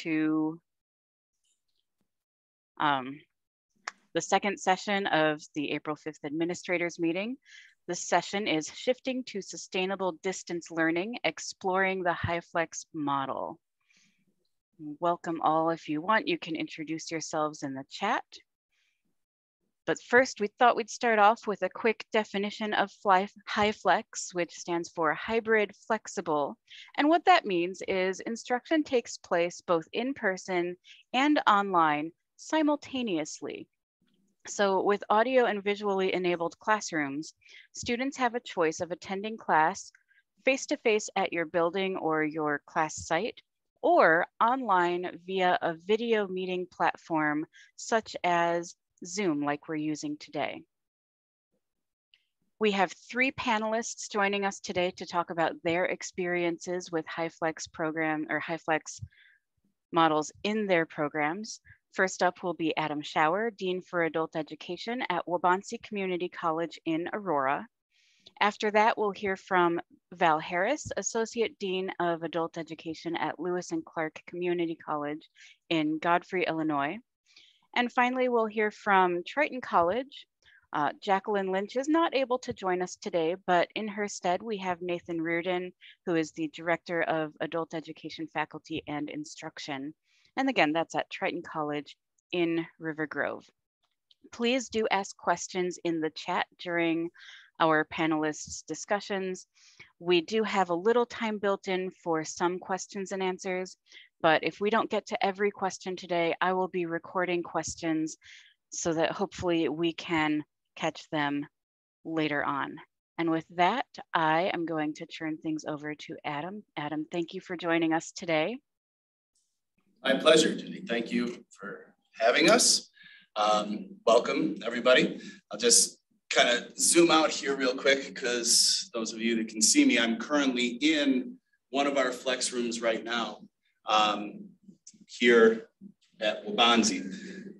to the second session of the April 5th administrators meeting. This session is Shifting to Sustainable Distance Learning, Exploring the Hyflex Model. Welcome all. If you want, you can introduce yourselves in the chat. But first, we thought we'd start off with a quick definition of Hyflex, which stands for hybrid flexible. And what that means is instruction takes place both in person and online simultaneously. So with audio and visually enabled classrooms, students have a choice of attending class face-to-face at your building or your class site, or online via a video meeting platform such as Zoom, like we're using today. We have 3 panelists joining us today to talk about their experiences with Hyflex program or Hyflex models in their programs. First up will be Adam Schauer, Dean for Adult Education at Waubonsee Community College in Aurora. After that, we'll hear from Val Harris, Associate Dean of Adult Education at Lewis and Clark Community College in Godfrey, Illinois. And finally, we'll hear from Triton College. Jacqueline Lynch is not able to join us today, but in her stead, we have Nathan Reardon, who is the Director of Adult Education Faculty and Instruction. And again, that's at Triton College in River Grove. Please do ask questions in the chat during our panelists' discussions. We do have a little time built in for some questions and answers, but if we don't get to every question today, I will be recording questions so that hopefully we can catch them later on. And with that, I am going to turn things over to Adam. Adam, thank you for joining us today. My pleasure, Jenny. Thank you for having us. Welcome, everybody. I'll just kind of zoom out here real quick because those of you that can see me, I'm currently in one of our flex rooms right now here at Waubonsee.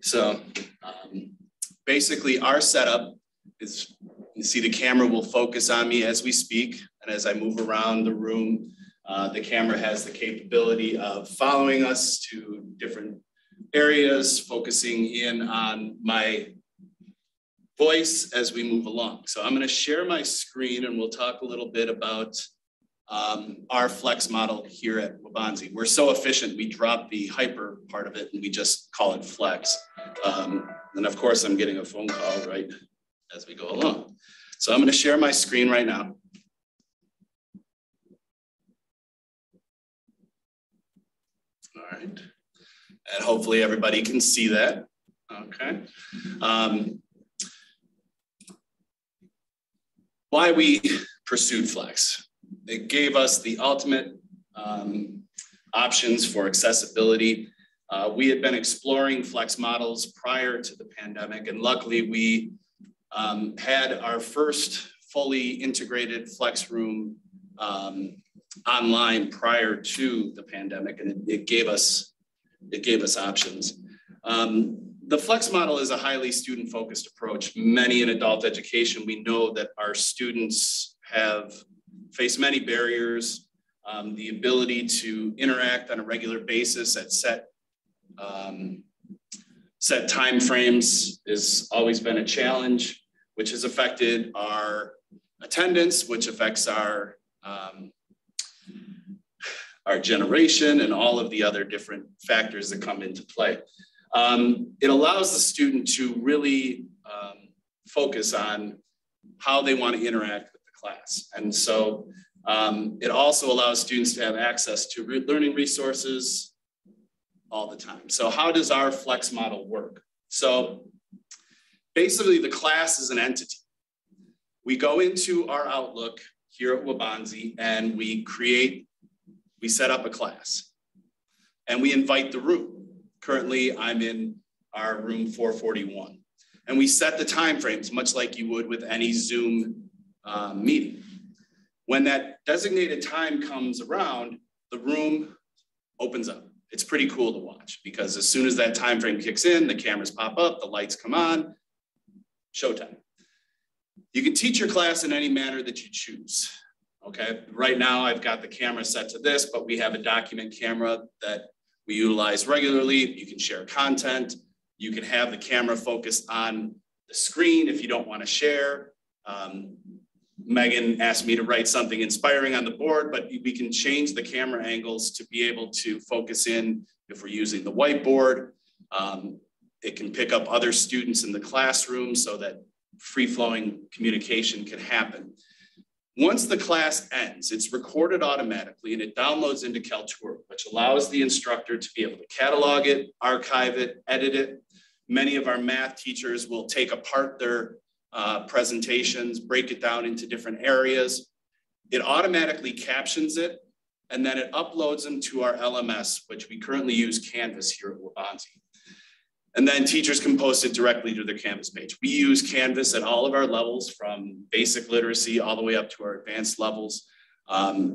So basically our setup is, you see the camera will focus on me as we speak, and as I move around the room, the camera has the capability of following us to different areas, focusing in on my voice as we move along. So I'm going to share my screen and we'll talk a little bit about our flex model here at Waubonsee. We're so efficient, we drop the hyper part of it and we just call it flex. And of course, I'm getting a phone call right as we go along. So I'm going to share my screen right now. All right. And hopefully everybody can see that. Okay. Why we pursued Flex. It gave us the ultimate options for accessibility. We had been exploring Flex models prior to the pandemic, and luckily we had our first fully integrated Flex room online prior to the pandemic, and it gave us options. The Flex model is a highly student-focused approach. Many in adult education, we know that our students have faced many barriers. The ability to interact on a regular basis at set time frames has always been a challenge, which has affected our attendance, which affects our generation and all of the other different factors that come into play. It allows the student to really focus on how they want to interact with the class. And so it also allows students to have access to learning resources all the time. So how does our Flex model work? So basically the class is an entity. We go into our Outlook here at Waubonsee and we set up a class and we invite the room. Currently, I'm in our room 441. And we set the time frames, much like you would with any Zoom meeting. When that designated time comes around, the room opens up. It's pretty cool to watch because as soon as that time frame kicks in, the cameras pop up, the lights come on, showtime. You can teach your class in any manner that you choose. Okay, right now I've got the camera set to this, but we have a document camera that we utilize regularly. You can share content. You can have the camera focus on the screen if you don't want to share. Megan asked me to write something inspiring on the board, but we can change the camera angles to be able to focus in if we're using the whiteboard. It can pick up other students in the classroom so that free-flowing communication can happen. Once the class ends, it's recorded automatically and it downloads into Kaltura, which allows the instructor to be able to catalog it, archive it, edit it. Many of our math teachers will take apart their presentations, break it down into different areas. It automatically captions it, and then it uploads them to our LMS, which we currently use Canvas here at Waubonsie. And then teachers can post it directly to their Canvas page. We use Canvas at all of our levels, from basic literacy all the way up to our advanced levels.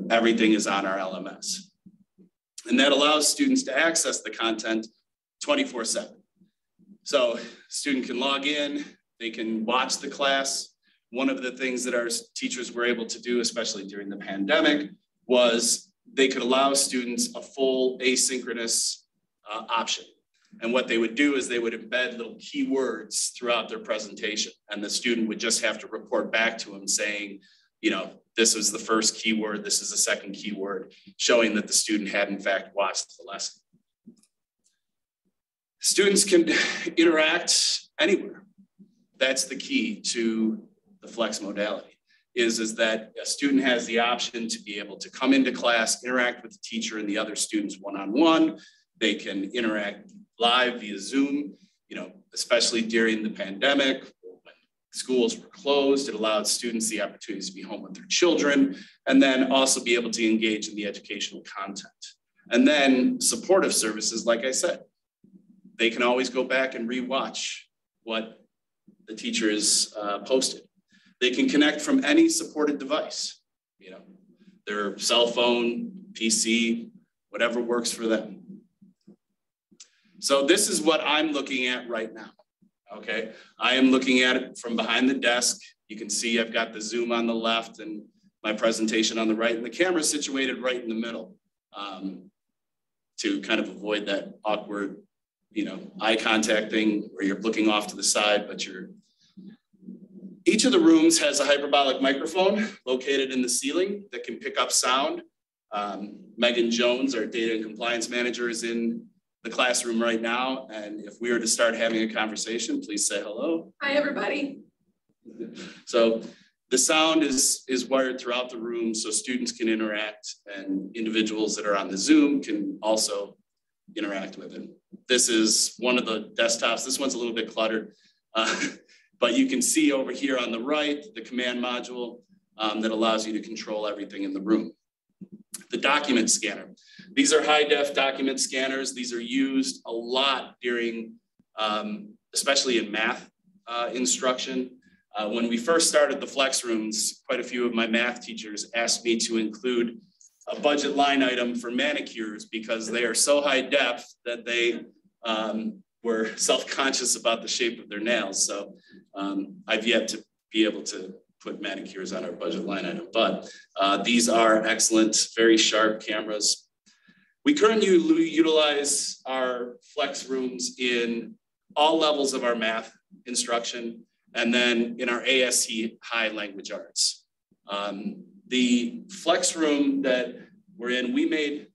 Everything is on our LMS. And that allows students to access the content 24/7. So student can log in, they can watch the class. One of the things that our teachers were able to do, especially during the pandemic, was they could allow students a full asynchronous option. And what they would do is they would embed little keywords throughout their presentation. And the student would just have to report back to them saying, you know, this was the first keyword, this is the second keyword, showing that the student had in fact watched the lesson. Students can interact anywhere. That's the key to the flex modality, is that a student has the option to be able to come into class, interact with the teacher and the other students one-on-one. They can interact live via Zoom, you know, especially during the pandemic when schools were closed. It allowed students the opportunity to be home with their children and then also be able to engage in the educational content. And then supportive services, like I said, they can always go back and rewatch what the teacher has posted. They can connect from any supported device, you know, their cell phone, PC, whatever works for them. So this is what I'm looking at right now, okay? I am looking at it from behind the desk. You can see I've got the Zoom on the left and my presentation on the right, and the camera's situated right in the middle to kind of avoid that awkward, you know, eye contact thing where you're looking off to the side, but each of the rooms has a hyperbolic microphone located in the ceiling that can pick up sound. Megan Jones, our data and compliance manager, is in the classroom right now. And if we were to start having a conversation, please say hello. Hi, everybody. So the sound is wired throughout the room so students can interact and individuals that are on the Zoom can also interact with it. This is one of the desktops. This one's a little bit cluttered, but you can see over here on the right, the command module that allows you to control everything in the room. The document scanner. These are high-def document scanners. These are used a lot during, especially in math instruction. When we first started the flex rooms, quite a few of my math teachers asked me to include a budget line item for manicures because they are so high depth that they were self-conscious about the shape of their nails. So I've yet to be able to put manicures on our budget line item, but these are excellent, very sharp cameras. We currently utilize our flex rooms in all levels of our math instruction, and then in our ASC high language arts. The flex room that we're in, we made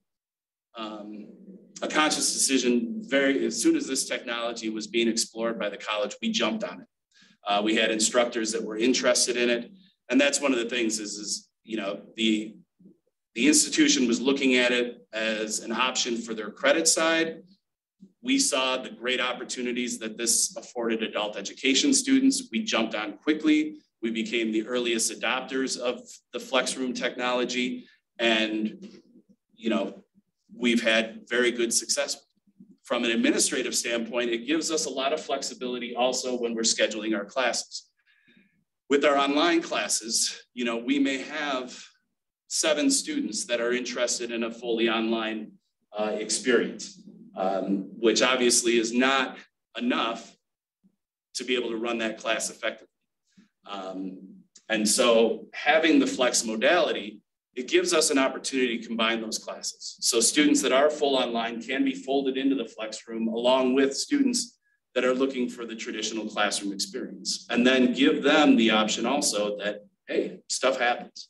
a conscious decision as soon as this technology was being explored by the college, we jumped on it. We had instructors that were interested in it. And that's one of the things is you know, the institution was looking at it as an option for their credit side. We saw the great opportunities that this afforded adult education students. We jumped on quickly. We became the earliest adopters of the flex room technology. And, you know, we've had very good success. From an administrative standpoint, it gives us a lot of flexibility also when we're scheduling our classes. With our online classes, you know, we may have 7 students that are interested in a fully online experience, which obviously is not enough to be able to run that class effectively. And so having the flex modality it gives us an opportunity to combine those classes. So students that are full online can be folded into the flex room along with students that are looking for the traditional classroom experience. And then give them the option also that, hey, stuff happens.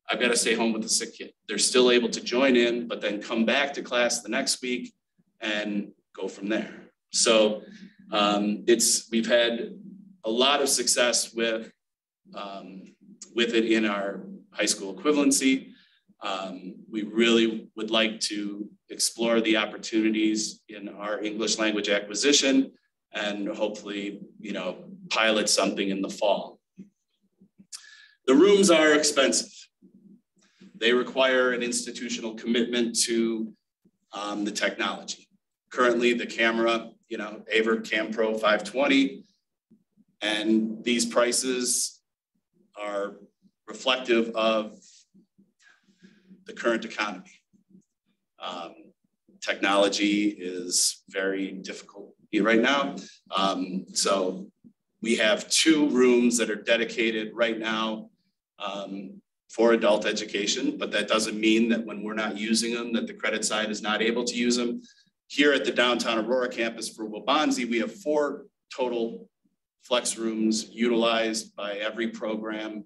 I've got to stay home with a sick kid. They're still able to join in, but then come back to class the next week and go from there. So we've had a lot of success with it in our high school equivalency. We really would like to explore the opportunities in our English language acquisition and hopefully, pilot something in the fall. The rooms are expensive. They require an institutional commitment to the technology. Currently, the camera, Aver Cam Pro 520, and these prices are reflective of the current economy. Technology is very difficult right now. So we have 2 rooms that are dedicated right now for adult education, but that doesn't mean that when we're not using them, that the credit side is not able to use them. Here at the downtown Aurora campus for Waubonsie, we have 4 total flex rooms utilized by every program.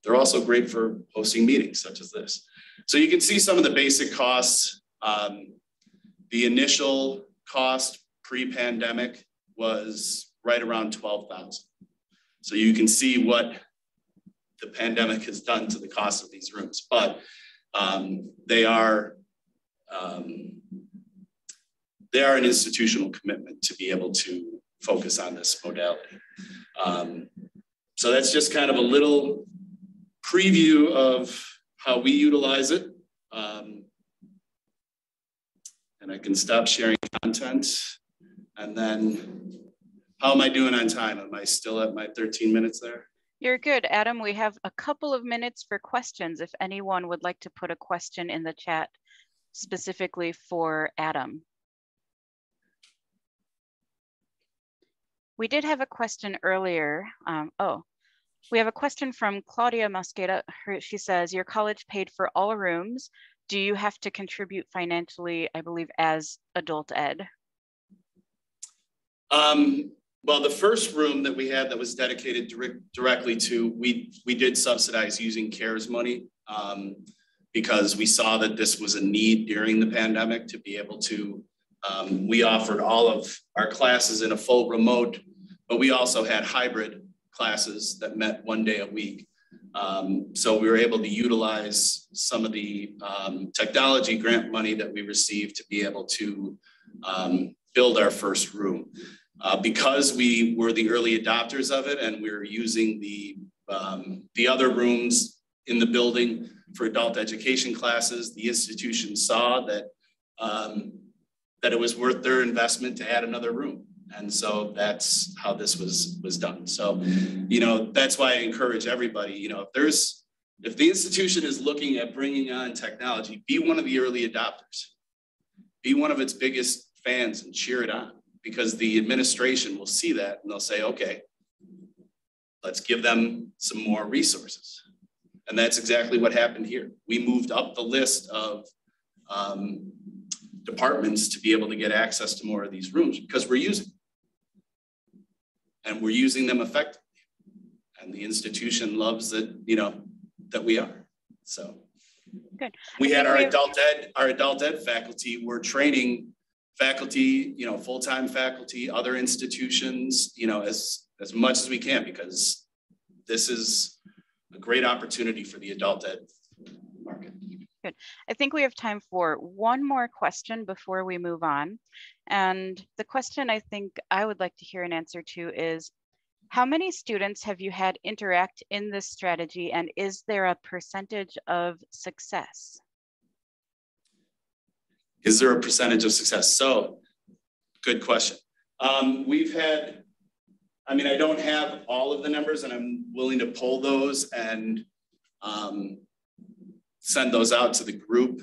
They're also great for hosting meetings such as this. So you can see some of the basic costs. The initial cost pre-pandemic was right around $12,000. So you can see what the pandemic has done to the cost of these rooms, but they are an institutional commitment to be able to focus on this modality. So that's just kind of a little preview of how we utilize it. And I can stop sharing content. And then, how am I doing on time? Am I still at my 13 minutes there? You're good, Adam. We have a couple of minutes for questions if anyone would like to put a question in the chat specifically for Adam. We did have a question earlier. We have a question from Claudia Mosqueda. She says, your college paid for all rooms. Do you have to contribute financially, I believe, as adult ed? Well, the first room that we had that was dedicated directly to, we did subsidize using CARES money because we saw that this was a need during the pandemic to be able to, we offered all of our classes in a full remote, but we also had hybrid classes that met 1 day a week. So we were able to utilize some of the technology grant money that we received to be able to build our first room. Because we were the early adopters of it and we were using the other rooms in the building for adult education classes, the institution saw that it was worth their investment to add another room. And so that's how this was done. So, that's why I encourage everybody, if the institution is looking at bringing on technology, be one of the early adopters, be one of its biggest fans and cheer it on, because the administration will see that and they'll say, okay, let's give them some more resources. And that's exactly what happened here. We moved up the list of departments to be able to get access to more of these rooms because we're using them. And we're using them effectively. And the institution loves that, that we are. So good. We had our adult ed faculty were training faculty, full-time faculty, other institutions, as much as we can, because this is a great opportunity for the adult ed market. Good. I think we have time for one more question before we move on. And the question I think I would like to hear an answer to is, how many students have you had interact in this strategy, and is there a percentage of success? Is there a percentage of success? So, good question. We've had, I don't have all of the numbers, and I'm willing to pull those and send those out to the group.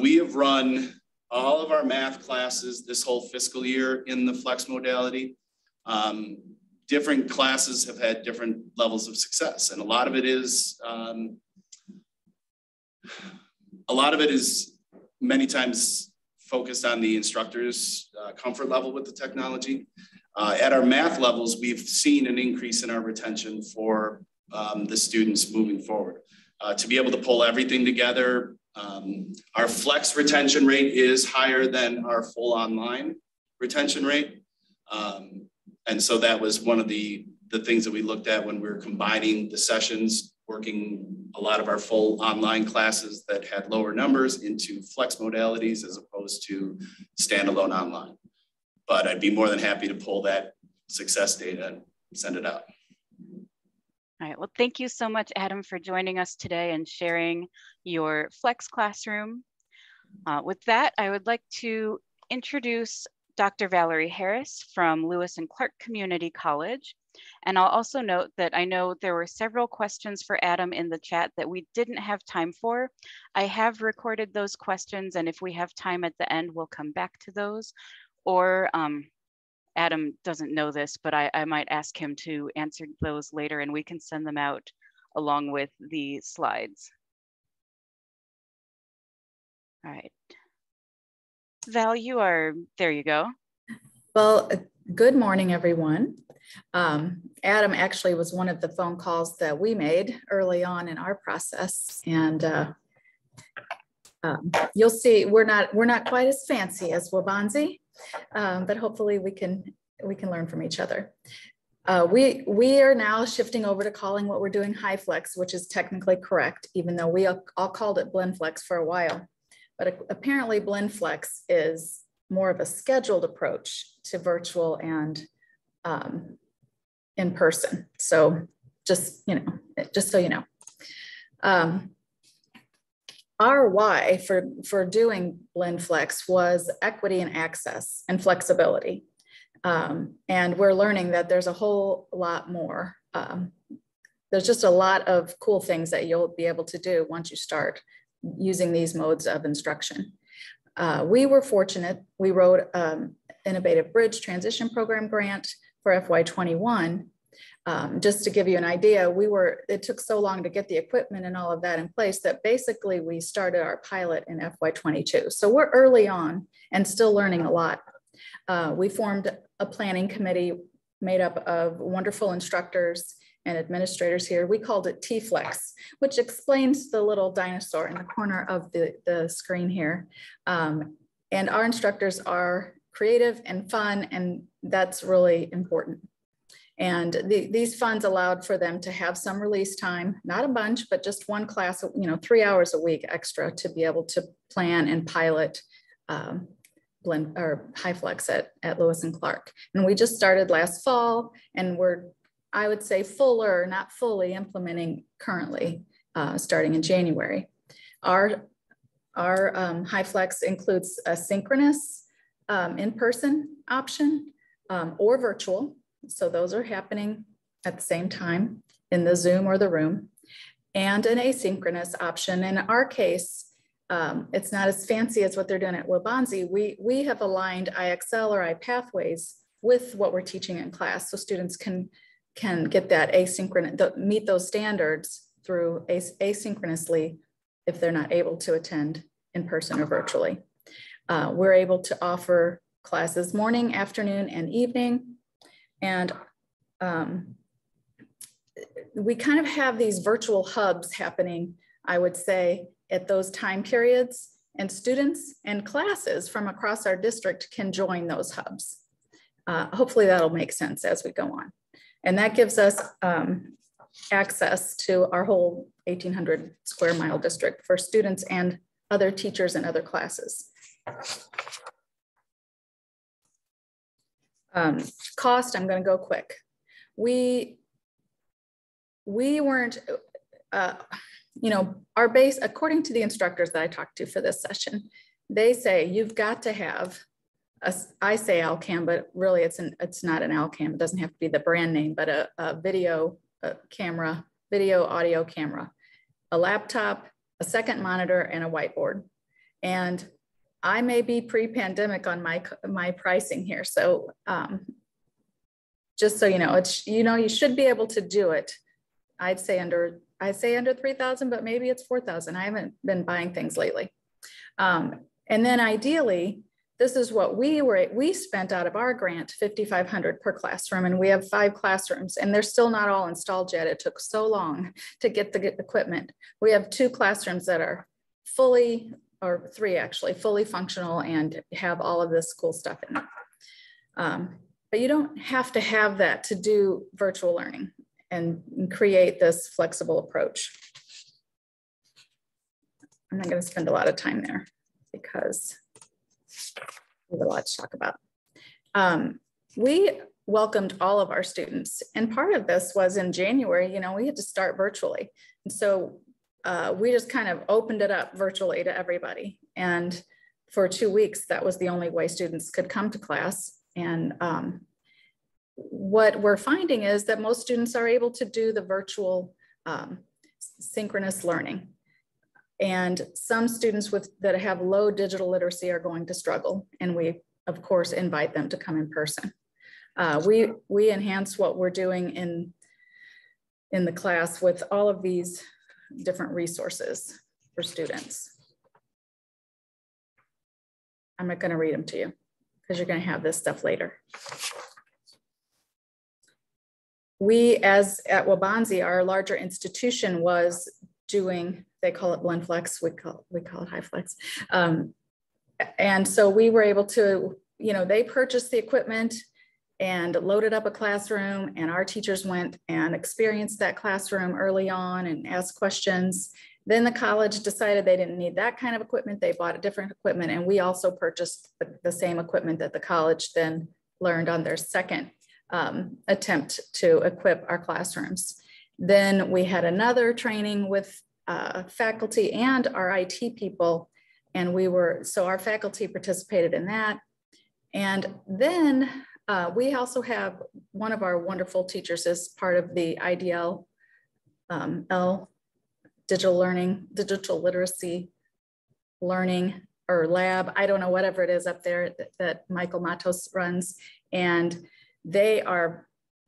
We have run all of our math classes this whole fiscal year in the flex modality. Different classes have had different levels of success, and a lot of it is A lot of it is many times focused on the instructor's comfort level with the technology. At our math levels, we've seen an increase in our retention for the students moving forward. To be able to pull everything together, our flex retention rate is higher than our full online retention rate. And so that was one of the things that we looked at when we were combining the sessions, working a lot of our full online classes that had lower numbers into flex modalities as opposed to standalone online. But I'd be more than happy to pull that success data and send it out. All right, well, thank you so much, Adam, for joining us today and sharing your Flex classroom. With that, I would like to introduce Dr. Valerie Harris from Lewis and Clark Community College. And I'll also note that I know there were several questions for Adam in the chat that we didn't have time for. I have recorded those questions, and if we have time at the end, we'll come back to those. Or Adam doesn't know this, but I might ask him to answer those later, and we can send them out along with the slides. All right. Val, there you go. Well, good morning, everyone. Adam actually was one of the phone calls that we made early on in our process, and you'll see we're not quite as fancy as Wabanzi, but hopefully we can learn from each other. We are now shifting over to calling what we're doing Hyflex, which is technically correct, even though we all called it BlendFlex for a while. But apparently BlendFlex is more of a scheduled approach to virtual and in person. So just so you know. Our why for doing BlendFlex was equity and access and flexibility. And we're learning that there's a whole lot more. There's just a lot of cool things that you'll be able to do once you start using these modes of instruction. We were fortunate. We wrote Innovative Bridge Transition Program grant for FY21. Just to give you an idea, it took so long to get the equipment and all of that in place that basically we started our pilot in FY22. So we're early on and still learning a lot. We formed a planning committee made up of wonderful instructors and administrators here. We called it T-Flex, which explains the little dinosaur in the corner of the screen here. And our instructors are creative and fun, and that's really important. And these funds allowed for them to have some release time, not a bunch, but just one class, 3 hours a week extra to be able to plan and pilot Blend or Hyflex at Lewis and Clark. And we just started last fall, and we're, I would say, not fully implementing currently, starting in January. Our Hyflex includes a synchronous in-person option or virtual. So those are happening at the same time in the Zoom or the room, and an asynchronous option. In our case, it's not as fancy as what they're doing at Wabanzi. We have aligned IXL or iPathways with what we're teaching in class, so students can get that asynchronous, meet those standards through asynchronously if they're not able to attend in person or virtually. We're able to offer classes morning, afternoon, and evening. And we kind of have these virtual hubs happening, I would say, at those time periods, and students and classes from across our district can join those hubs. Hopefully that'll make sense as we go on. And that gives us access to our whole 1,800 square mile district for students and other teachers and other classes. Cost, I'm going to go quick. We weren't, our base, according to the instructors that I talked to for this session, they say you've got to have, I say Alcam, but really it's not an Alcam. It doesn't have to be the brand name, but a video camera, video audio camera, a laptop, a second monitor, and a whiteboard. And I may be pre-pandemic on my pricing here. So just so you know, you should be able to do it, I'd say under I say under 3,000, but maybe it's 4,000. I haven't been buying things lately. And then ideally, this is what we spent out of our grant, $5,500 per classroom, and we have 5 classrooms, and they're still not all installed yet. It took so long to get the equipment. We have 2 classrooms that are fully, or 3 actually, fully functional and have all of this cool stuff in them. But you don't have to have that to do virtual learning and create this flexible approach. I'm not going to spend a lot of time there because we have a lot to talk about. We welcomed all of our students, and part of this was in January, you know, we had to start virtually. And so we just kind of opened it up virtually to everybody. And for 2 weeks, that was the only way students could come to class. And what we're finding is that most students are able to do the virtual synchronous learning. And some students that have low digital literacy are going to struggle. And we, of course, invite them to come in person. We enhance what we're doing in the class with all of these different resources for students. I'm not going to read them to you because you're going to have this stuff later. We, as at Waubonsie, our larger institution was doing, they call it BlendFlex, we call it Hyflex. And so we were able to, you know, they purchased the equipment and loaded up a classroom, and our teachers went and experienced that classroom early on and asked questions. Then the college decided they didn't need that kind of equipment. They bought a different equipment, and we also purchased the same equipment that the college then learned on their second attempt to equip our classrooms. Then we had another training with faculty and our IT people, and so our faculty participated in that. And then we also have one of our wonderful teachers as part of the IDL digital literacy learning or lab. I don't know, whatever it is up there that Michael Matos runs. And they are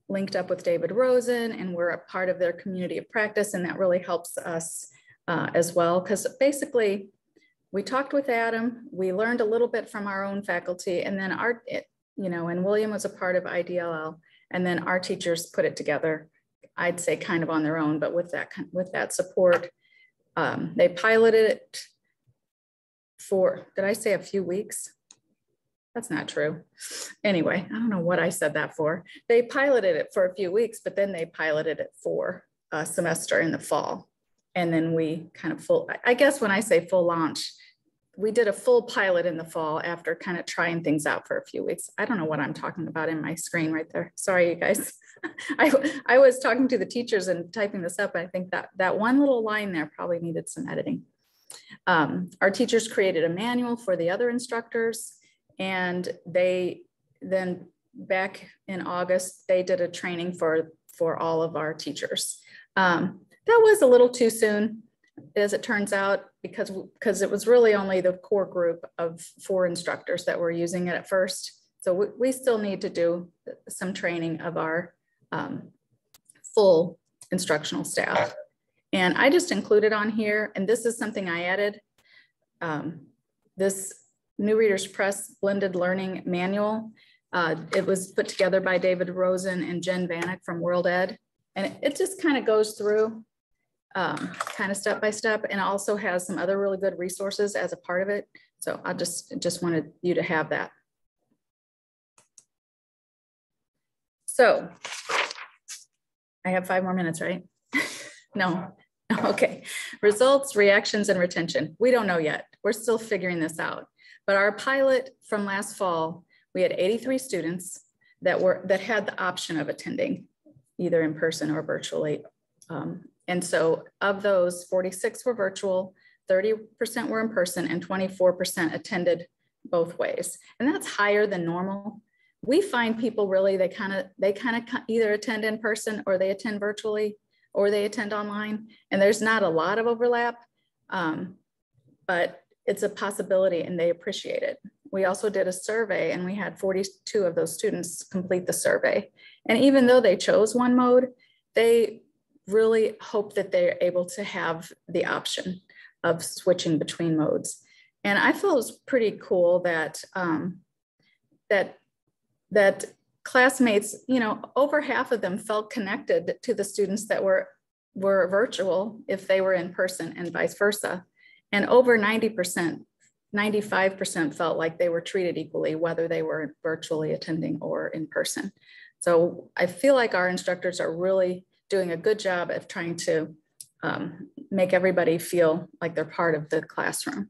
linked up with David Rosen, and we're a part of their community of practice. And that really helps us as well. Because basically we talked with Adam, we learned a little bit from our own faculty, and then and William was a part of IDLL, and then our teachers put it together, I'd say kind of on their own, but with that support. They piloted it for, did I say a few weeks? That's not true. Anyway, I don't know what I said that for. They piloted it for a few weeks, but then they piloted it for a semester in the fall. And then we kind of I guess when I say full launch, we did a full pilot in the fall after kind of trying things out for a few weeks. I don't know what I'm talking about in my screen right there. Sorry, you guys. I was talking to the teachers and typing this up. I think that one little line there probably needed some editing. Our teachers created a manual for the other instructors, and they then back in August, they did a training for all of our teachers. That was a little too soon, as it turns out, because it was really only the core group of 4 instructors that were using it at first. So we still need to do some training of our full instructional staff. And I just included on here, and this is something I added, this New Readers Press Blended Learning Manual. It was put together by David Rosen and Jen Vanek from World Ed. And it just kind of goes through kind of step by step, and also has some other really good resources as a part of it. So I just wanted you to have that. So I have 5 more minutes, right? No, okay. Results, reactions, and retention. We don't know yet. We're still figuring this out. But our pilot from last fall, we had 83 students that had the option of attending either in person or virtually. And so of those, 46 were virtual, 30% were in person, and 24% attended both ways. And that's higher than normal. We find people really, they kind of either attend in person, or they attend virtually, or they attend online. And there's not a lot of overlap, but it's a possibility, and they appreciate it. We also did a survey, and we had 42 of those students complete the survey. And even though they chose one mode, they really hope that they're able to have the option of switching between modes. And I felt it was pretty cool that that classmates, you know, over half of them felt connected to the students that were virtual if they were in person, and vice versa. And over 90%, 95% felt like they were treated equally, whether they were virtually attending or in person. So I feel like our instructors are really doing a good job of trying to make everybody feel like they're part of the classroom.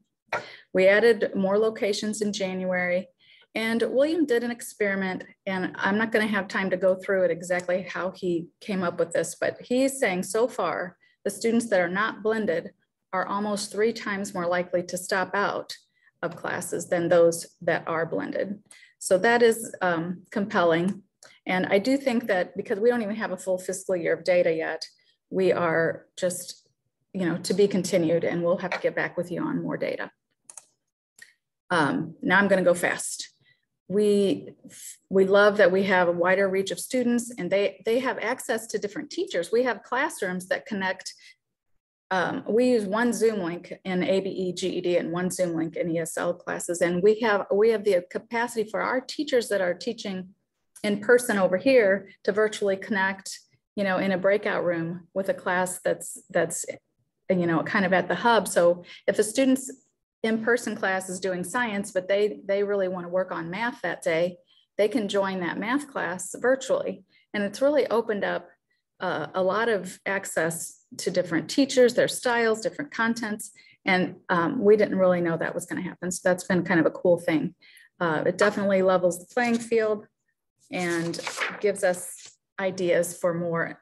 We added more locations in January, and William did an experiment, and I'm not going to have time to go through it exactly how he came up with this, but he's saying so far the students that are not blended are almost 3 times more likely to stop out of classes than those that are blended. So that is compelling. And I do think that because we don't even have a full fiscal year of data yet, we are just, you know, to be continued, and we'll have to get back with you on more data. Now I'm going to go fast. We love that we have a wider reach of students, and they have access to different teachers. We have classrooms that connect. We use one Zoom link in ABE, GED, and one Zoom link in ESL classes. And we have the capacity for our teachers that are teaching in person over here to virtually connect, you know, in a breakout room with a class that's you know, kind of at the hub. So if a student's in-person class is doing science, but they really want to work on math that day, they can join that math class virtually. And it's really opened up a lot of access to different teachers, their styles, different contents. And we didn't really know that was going to happen. So that's been kind of a cool thing. It definitely levels the playing field and gives us ideas for more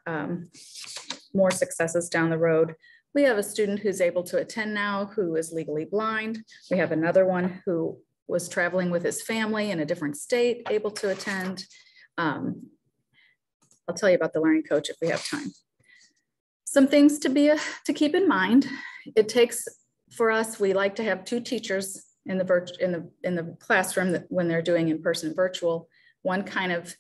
successes down the road. We have a student who's able to attend now who is legally blind. We have another one who was traveling with his family in a different state, able to attend. I'll tell you about the learning coach if we have time. Some things to keep in mind. It takes, for us, we like to have 2 teachers in the classroom that when they're doing in-person virtual. One kind of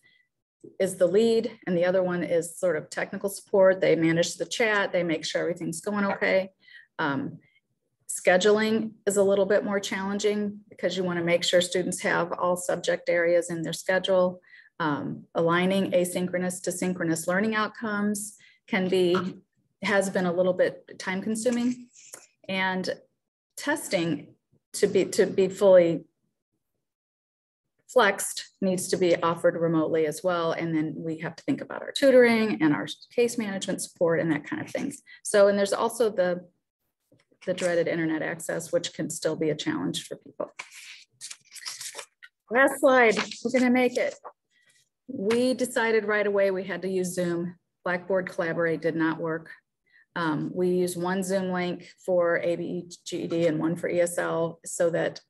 is the lead, and the other one is sort of technical support. They manage the chat, they make sure everything's going okay. Scheduling is a little bit more challenging because you want to make sure students have all subject areas in their schedule. Aligning asynchronous to synchronous learning outcomes has been a little bit time consuming, and testing to be fully flexed needs to be offered remotely as well. And then we have to think about our tutoring and our case management support and that kind of things. So, and there's also the dreaded internet access, which can still be a challenge for people. Last slide, we're gonna make it. We decided right away we had to use Zoom. Blackboard Collaborate did not work. We used one Zoom link for ABE, GED, and one for ESL so that,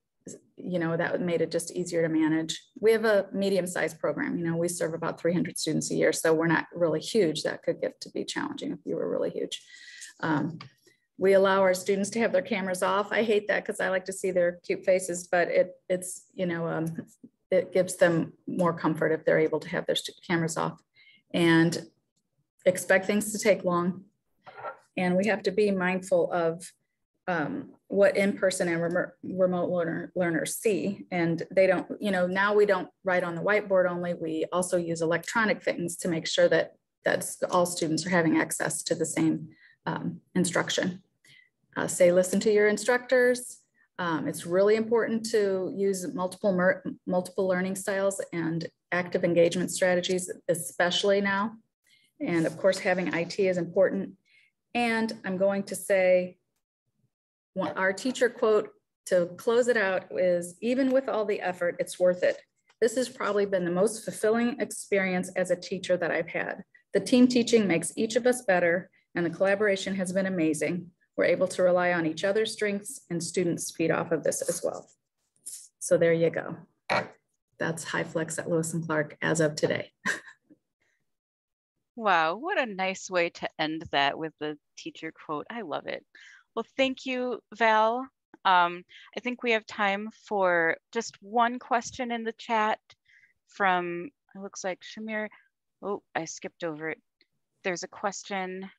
you know, that made it just easier to manage. We have a medium-sized program. You know, we serve about 300 students a year, so we're not really huge. That could get to be challenging if you were really huge. We allow our students to have their cameras off. I hate that because I like to see their cute faces, but it's you know, it gives them more comfort if they're able to have their cameras off. And expect things to take long. And we have to be mindful of what in-person and remote learners see. And they don't, you know, now we don't write on the whiteboard only, we also use electronic things to make sure that all students are having access to the same instruction. Say, listen to your instructors. It's really important to use multiple learning styles and active engagement strategies, especially now. And of course, having IT is important. And I'm going to say, our teacher quote to close it out is, even with all the effort, it's worth it. This has probably been the most fulfilling experience as a teacher that I've had. The team teaching makes each of us better, and the collaboration has been amazing. We're able to rely on each other's strengths, and students feed off of this as well. So there you go. That's Hyflex at Lewis and Clark as of today. Wow, what a nice way to end that with the teacher quote. I love it. Well, thank you, Val. I think we have time for just one question in the chat from, it looks like Shamir. Oh, I skipped over it. there's a question.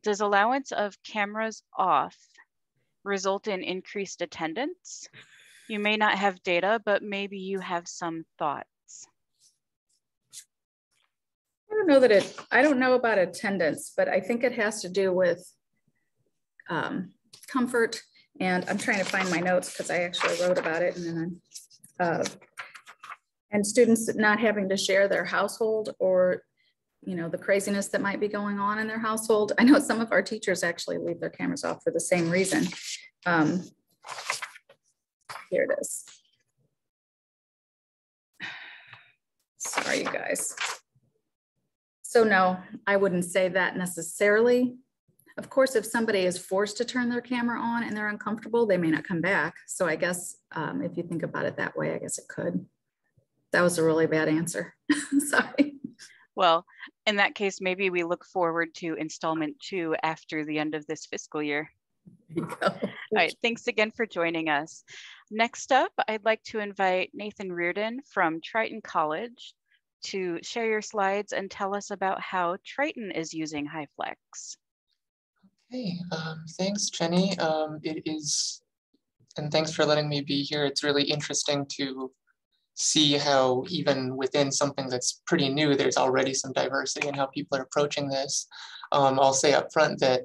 Does allowance of cameras off result in increased attendance? You may not have data, but maybe you have some thoughts. I don't know about attendance, but I think it has to do with comfort. And I'm trying to find my notes because I actually wrote about it. And then and students not having to share their household, or the craziness that might be going on in their household. I know some of our teachers actually leave their cameras off for the same reason. Here it is. Sorry, you guys. So no, I wouldn't say that necessarily. Of course, if somebody is forced to turn their camera on and they're uncomfortable, they may not come back. So I guess if you think about it that way, I guess it could. That was a really bad answer. Sorry. Well, in that case, maybe we look forward to installment 2 after the end of this fiscal year. All right, thanks again for joining us. Next up, I'd like to invite Nathan Reardon from Triton College to share your slides and tell us about how Triton is using Hyflex. Hey, thanks, Jenny. And thanks for letting me be here. It's really interesting to see how even within something that's pretty new, there's already some diversity in how people are approaching this. I'll say up front that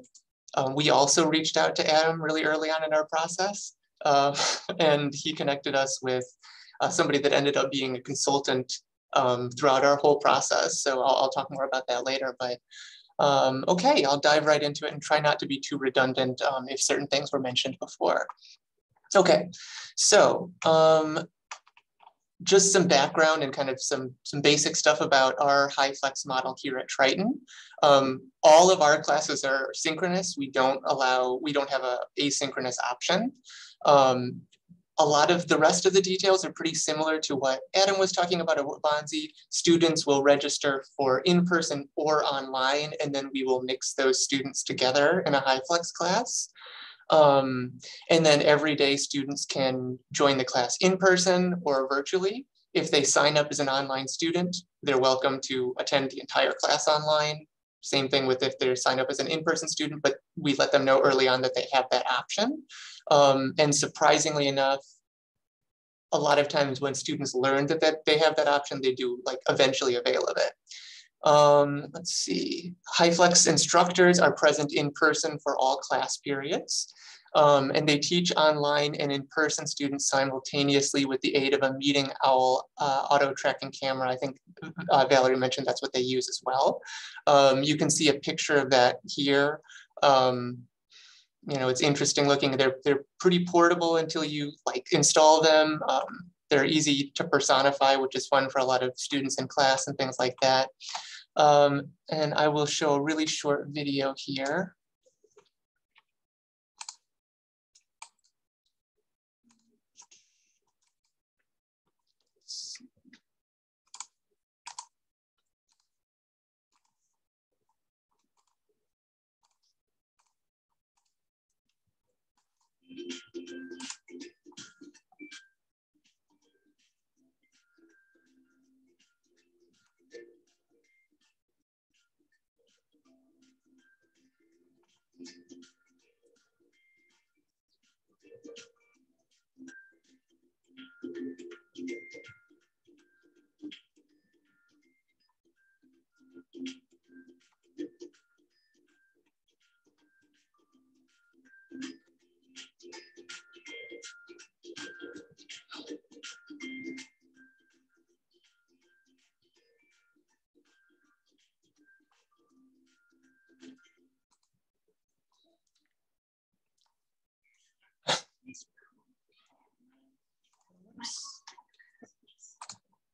we also reached out to Adam really early on in our process, and he connected us with somebody that ended up being a consultant throughout our whole process. So I'll talk more about that later, but okay, I'll dive right into it and try not to be too redundant if certain things were mentioned before. Okay, so just some background and kind of some basic stuff about our Hyflex model here at Triton. All of our classes are synchronous. We don't have a asynchronous option. A lot of the rest of the details are pretty similar to what Adam was talking about at Bonzi. Students will register for in-person or online, and then we will mix those students together in a Hyflex class. And then every day students can join the class in person or virtually. If they sign up as an online student, they're welcome to attend the entire class online. Same thing with if they sign up as an in-person student, but we let them know early on that they have that option. And surprisingly enough, a lot of times when students learn that they have that option, they do eventually avail of it. Let's see, Hyflex instructors are present in person for all class periods. And they teach online and in-person students simultaneously with the aid of a Meeting Owl auto tracking camera. I think Valerie mentioned that's what they use as well. You can see a picture of that here. It's interesting looking. They're pretty portable until you install them. They're easy to personify, which is fun for a lot of students in class and things like that. And I will show a really short video here.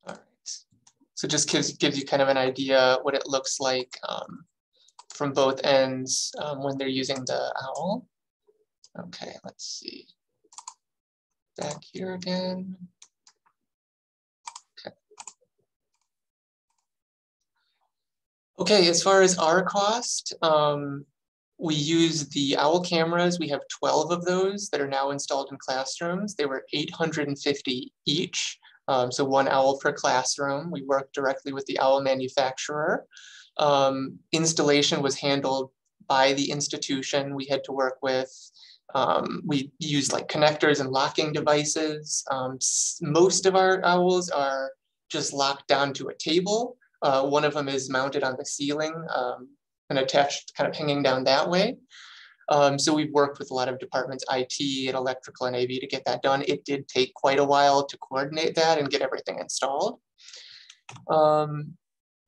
All right, so just gives you kind of an idea what it looks like from both ends when they're using the owl. Okay, let's see. Back here again. Okay. Okay, as far as our cost, we use the owl cameras. We have 12 of those that are now installed in classrooms. They were $850 each. So one owl per classroom. We work directly with the owl manufacturer. Installation was handled by the institution we had to work with. We used like connectors and locking devices. Most of our owls are just locked down to a table. One of them is mounted on the ceiling and attached, kind of hanging down that way. So we've worked with a lot of departments, IT and electrical and AV, to get that done. It did take quite a while to coordinate that and get everything installed.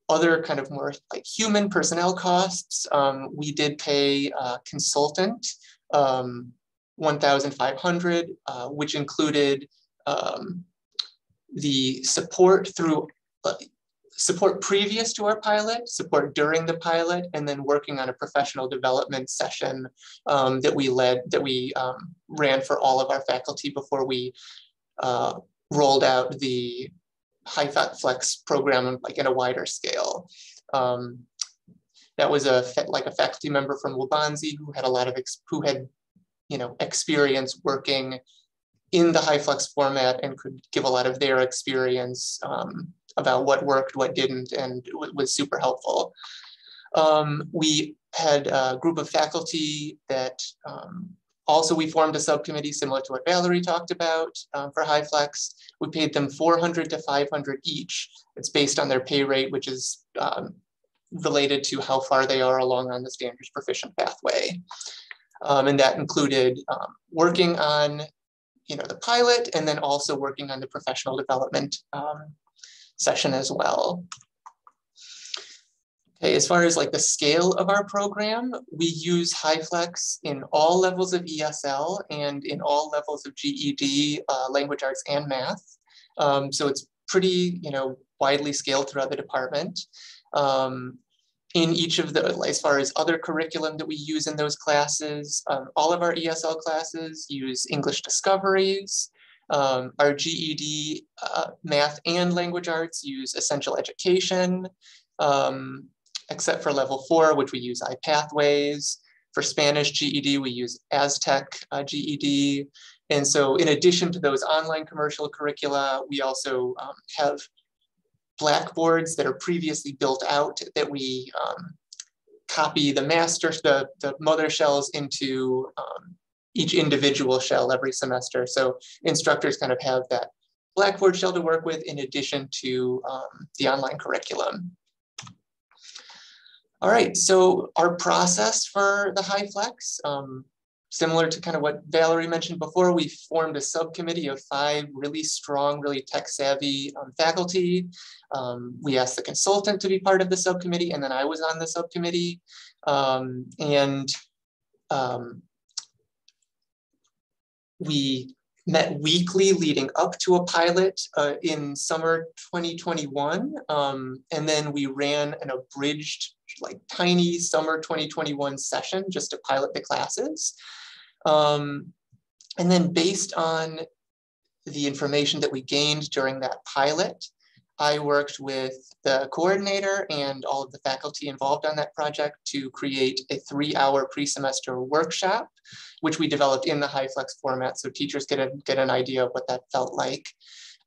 Other kind of more like human personnel costs, we did pay a consultant $1,500, which included the support through support previous to our pilot, support during the pilot, and then working on a professional development session that we ran for all of our faculty before we rolled out the Hyflex program like in a wider scale. That was a faculty member from Wabanzi who had a lot of experience working in the Hyflex format and could give a lot of their experience about what worked, what didn't, and it was super helpful. We had a group of faculty that also we formed a subcommittee similar to what Valerie talked about for Hyflex. We paid them $400 to $500 each. It's based on their pay rate, which is related to how far they are along on the standards proficient pathway. And that included working on the pilot and then also working on the professional development session as well. Okay, as far as like the scale of our program, we use Hyflex in all levels of ESL and in all levels of GED, language arts and math. So it's pretty, widely scaled throughout the department. In each of the, as far as other curriculum that we use in those classes, all of our ESL classes use English Discoveries. Our GED, math and language arts use Essential Education. Except for level 4, which we use iPathways. For Spanish GED, we use Aztec GED. And so in addition to those online commercial curricula, we also have blackboards that are previously built out that we copy the mother shells into each individual shell every semester. So instructors kind of have that Blackboard shell to work with in addition to the online curriculum. All right, so our process for the Hyflex, similar to kind of what Valerie mentioned before, we formed a subcommittee of 5 really strong, really tech-savvy faculty. We asked the consultant to be part of the subcommittee, and then I was on the subcommittee. We met weekly leading up to a pilot in summer 2021. And then we ran an abridged, like tiny summer 2021 session just to pilot the classes. And then based on the information that we gained during that pilot, I worked with the coordinator and all of the faculty involved on that project to create a 3-hour pre-semester workshop, which we developed in the Hyflex format so teachers get an idea of what that felt like.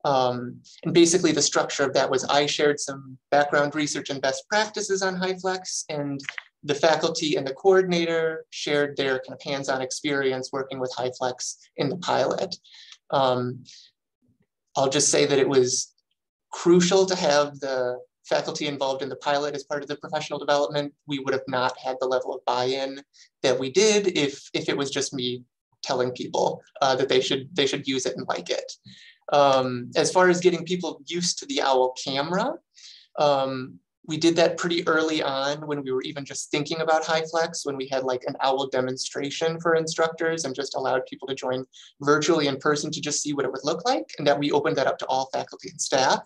And basically the structure of that was I shared some background research and best practices on Hyflex, and the faculty and the coordinator shared their kind of hands-on experience working with Hyflex in the pilot. I'll just say that it was crucial to have the faculty involved in the pilot as part of the professional development. We would have not had the level of buy-in that we did if it was just me telling people that they should use it and like it. As far as getting people used to the OWL camera, we did that pretty early on when we were even just thinking about Hyflex, when we had like an OWL demonstration for instructors and just allowed people to join virtually in person to just see what it would look like, and that we opened that up to all faculty and staff.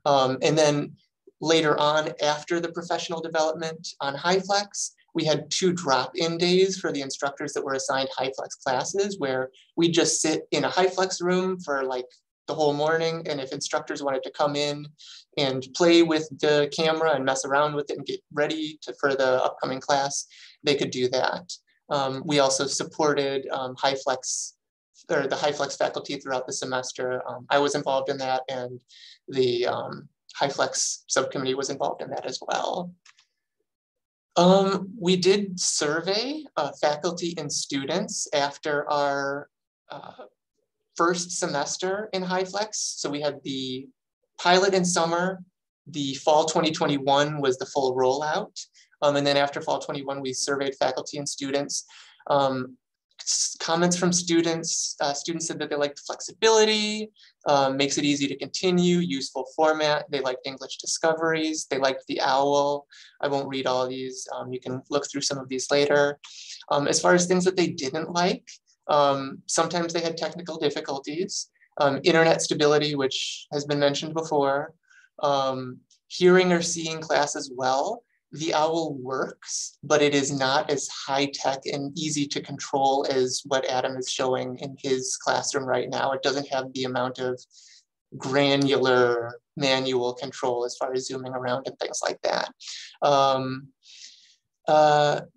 And then later on, after the professional development on Hyflex, we had 2 drop-in days for the instructors that were assigned Hyflex classes, where we just sit in a Hyflex room for like the whole morning. And if instructors wanted to come in and play with the camera and mess around with it and get ready for the upcoming class, they could do that. We also supported Hyflex, or the Hyflex faculty throughout the semester. I was involved in that, and the Hyflex subcommittee was involved in that as well. We did survey faculty and students after our first semester in Hyflex. So we had the pilot in summer, the fall 2021 was the full rollout. And then after fall 21, we surveyed faculty and students. Comments from students, students said that they liked the flexibility, makes it easy to continue, useful format. They liked English discoveries. They liked the OWL. I won't read all of these. You can look through some of these later. As far as things that they didn't like, sometimes they had technical difficulties, internet stability, which has been mentioned before, hearing or seeing classes well. The OWL works, but it is not as high tech and easy to control as what Adam is showing in his classroom right now. It doesn't have the amount of granular manual control as far as zooming around and things like that.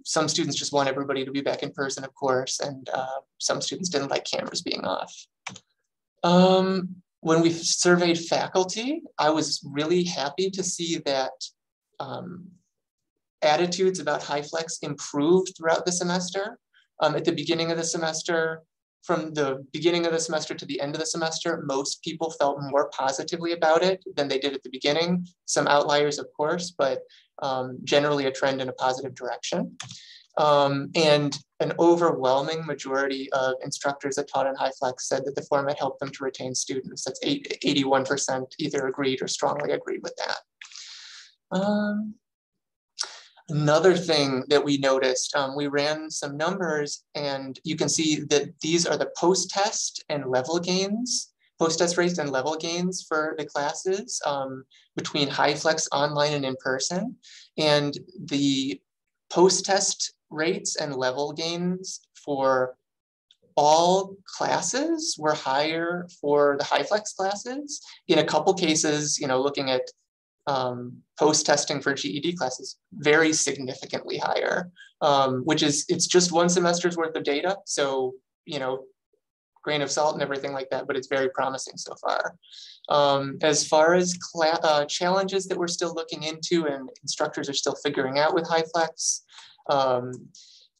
Some students just want everybody to be back in person, of course, and some students didn't like cameras being off. When we surveyed faculty, I was really happy to see that attitudes about Hyflex improved throughout the semester. At the beginning of the semester, from the beginning of the semester to the end of the semester, most people felt more positively about it than they did at the beginning. Some outliers, of course, but generally a trend in a positive direction. And an overwhelming majority of instructors that taught in Hyflex said that the format helped them to retain students. That's 81% either agreed or strongly agreed with that. Another thing that we noticed, we ran some numbers and you can see that these are the post-test and level gains, post-test rates and level gains for the classes between Hyflex online and in person. And the post-test rates and level gains for all classes were higher for the Hyflex classes. In a couple cases, looking at post-testing for GED classes, very significantly higher, which is, it's just one semester's worth of data. So, grain of salt and everything like that, but it's very promising so far. As far as challenges that we're still looking into and instructors are still figuring out with Hyflex,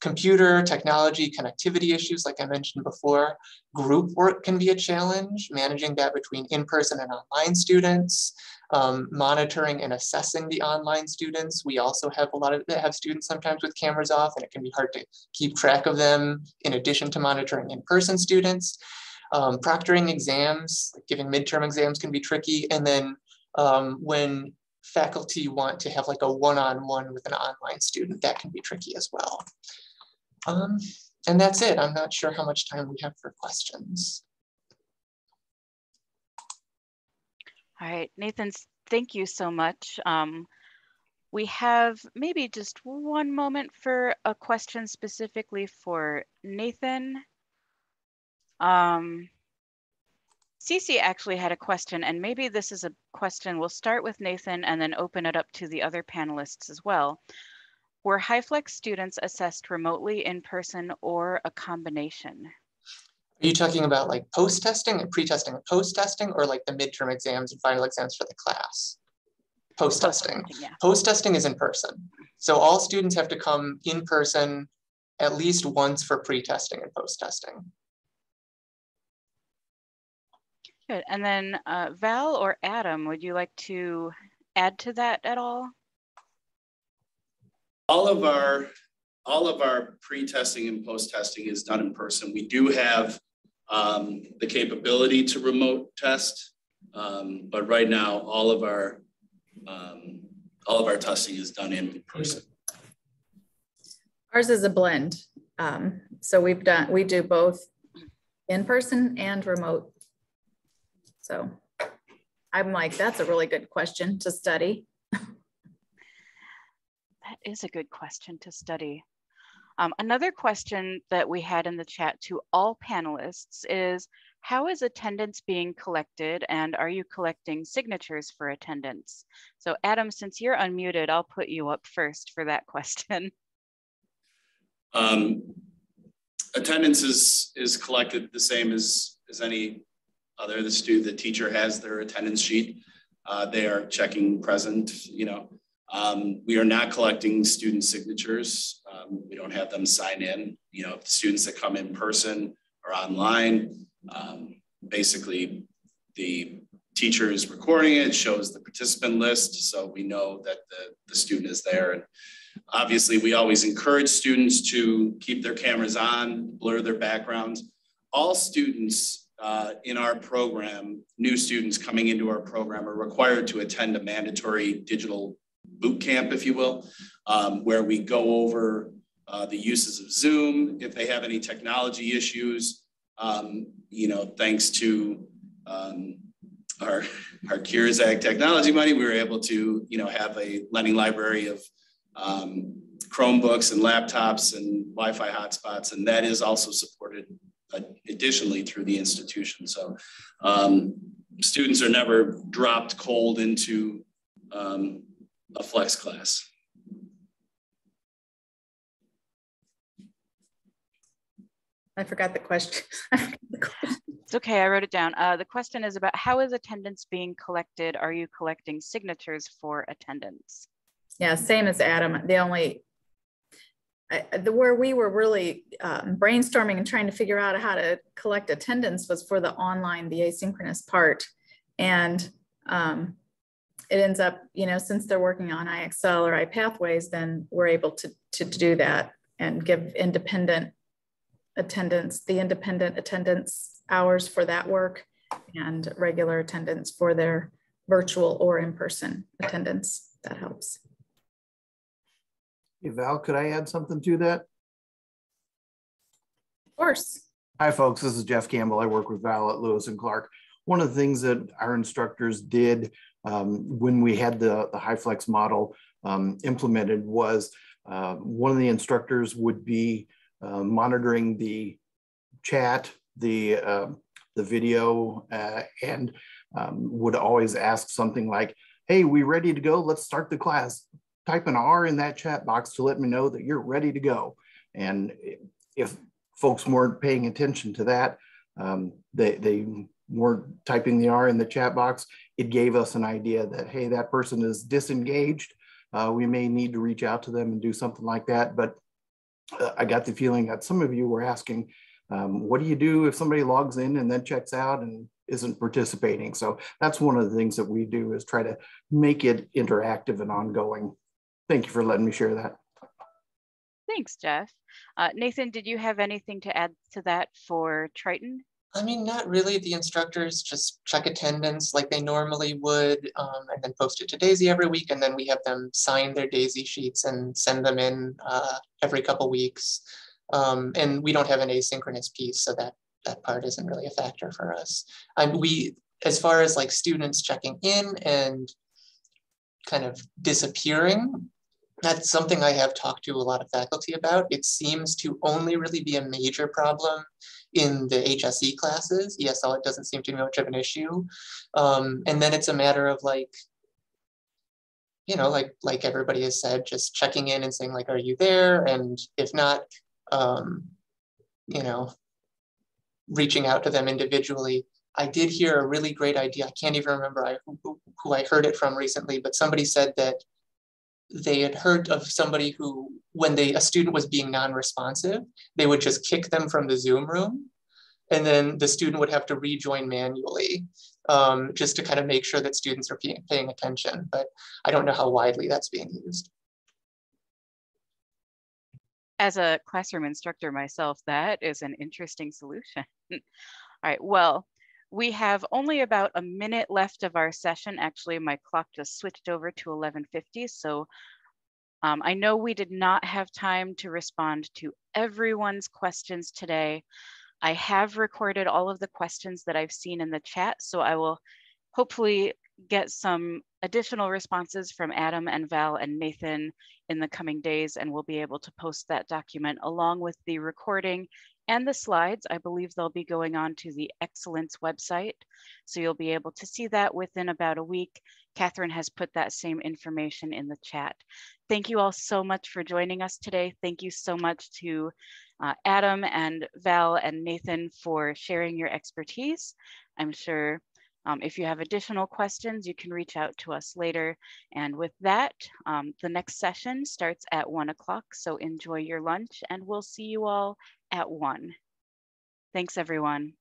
computer, technology, connectivity issues, like I mentioned before. Group work can be a challenge, managing that between in-person and online students, monitoring and assessing the online students. We also have a lot of that have students sometimes with cameras off, and it can be hard to keep track of them in addition to monitoring in-person students. Proctoring exams, like giving midterm exams, can be tricky. And then when faculty want to have like a one-on-one with an online student, that can be tricky as well. And that's it. I'm not sure how much time we have for questions. All right, Nathan, thank you so much. We have maybe just one moment for a question specifically for Nathan. Cece actually had a question, and maybe this is a question. We'll start with Nathan and then open it up to the other panelists as well. Were Hyflex students assessed remotely, in person, or a combination? Are you talking about like post-testing and pre-testing and post-testing, or like the midterm exams and final exams for the class? Post-testing. Yeah. Post-testing is in person. So all students have to come in person at least once for pre-testing and post-testing. Good. And then Val or Adam, would you like to add to that at all? All of our pre-testing and post-testing is done in person. We do have the capability to remote test, but right now all of our testing is done in person. Ours is a blend. So we do both in person and remote. So I'm like, that's a really good question to study. That is a good question to study. Another question that we had in the chat to all panelists is, how is attendance being collected, and are you collecting signatures for attendance? So Adam, since you're unmuted, I'll put you up first for that question. Attendance is collected the same as any other. The teacher has their attendance sheet. They are checking present, We are not collecting student signatures. We don't have them sign in. You know, students that come in person or online, basically the teacher is recording it, shows the participant list, so we know that the student is there. And obviously, we always encourage students to keep their cameras on, blur their backgrounds. All students in our program, new students coming into our program, are required to attend a mandatory digital boot camp, if you will, where we go over the uses of Zoom, if they have any technology issues. You know, thanks to our CARES Act technology money, we were able to, you know, have a lending library of Chromebooks and laptops and Wi-Fi hotspots, and that is also supported additionally through the institution. So students are never dropped cold into a flex class. I forgot the question. It's okay, I wrote it down. The question is about how is attendance being collected? Are you collecting signatures for attendance? Yeah, same as Adam. The only, where we were really brainstorming and trying to figure out how to collect attendance was for the online, the asynchronous part. And it ends up, you know, since they're working on IXL or iPathways, then we're able to do that and give independent attendance, the independent attendance hours for that work and regular attendance for their virtual or in-person attendance. That helps. Hey, Val, could I add something to that? Of course. Hi, folks. This is Jeff Campbell. I work with Val at Lewis and Clark. One of the things that our instructors did when we had the Hyflex model implemented was one of the instructors would be monitoring the chat, the video, and would always ask something like, hey, we ready to go? Let's start the class. Type an R in that chat box to let me know that you're ready to go. And if folks weren't paying attention to that, they weren't typing the R in the chat box, it gave us an idea that, hey, that person is disengaged. We may need to reach out to them and do something like that. But I got the feeling that some of you were asking, what do you do if somebody logs in and then checks out and isn't participating? So that's one of the things that we do, is try to make it interactive and ongoing. Thank you for letting me share that. Thanks, Jeff. Nathan, did you have anything to add to that for Triton? I mean, not really. The instructors just check attendance like they normally would, and then post it to Daisy every week. And then we have them sign their Daisy sheets and send them in every couple weeks. And we don't have an asynchronous piece, so that part isn't really a factor for us. As far as like students checking in and kind of disappearing, that's something I have talked to a lot of faculty about. It seems to only really be a major problem in the HSE classes. ESL, it doesn't seem to be much of an issue. And then it's a matter of like, you know, like everybody has said, just checking in and saying like, are you there? And if not, you know, reaching out to them individually. I did hear a really great idea. I can't even remember who I heard it from recently, but somebody said that they had heard of somebody who, when a student was being non-responsive, they would just kick them from the Zoom room, and then the student would have to rejoin manually, just to kind of make sure that students are paying attention. But I don't know how widely that's being used. As a classroom instructor myself, that is an interesting solution. All right, well, we have only about a minute left of our session. Actually, my clock just switched over to 11:50. So I know we did not have time to respond to everyone's questions today. I have recorded all of the questions that I've seen in the chat, so I will hopefully get some additional responses from Adam and Val and Nathan in the coming days, and we'll be able to post that document along with the recording and the slides. I believe they'll be going on to the Excellence website, so you'll be able to see that within about a week. Catherine has put that same information in the chat. Thank you all so much for joining us today. Thank you so much to Adam and Val and Nathan for sharing your expertise. I'm sure If you have additional questions, you can reach out to us later. And with that, the next session starts at 1 o'clock. So enjoy your lunch and we'll see you all at 1. Thanks, everyone.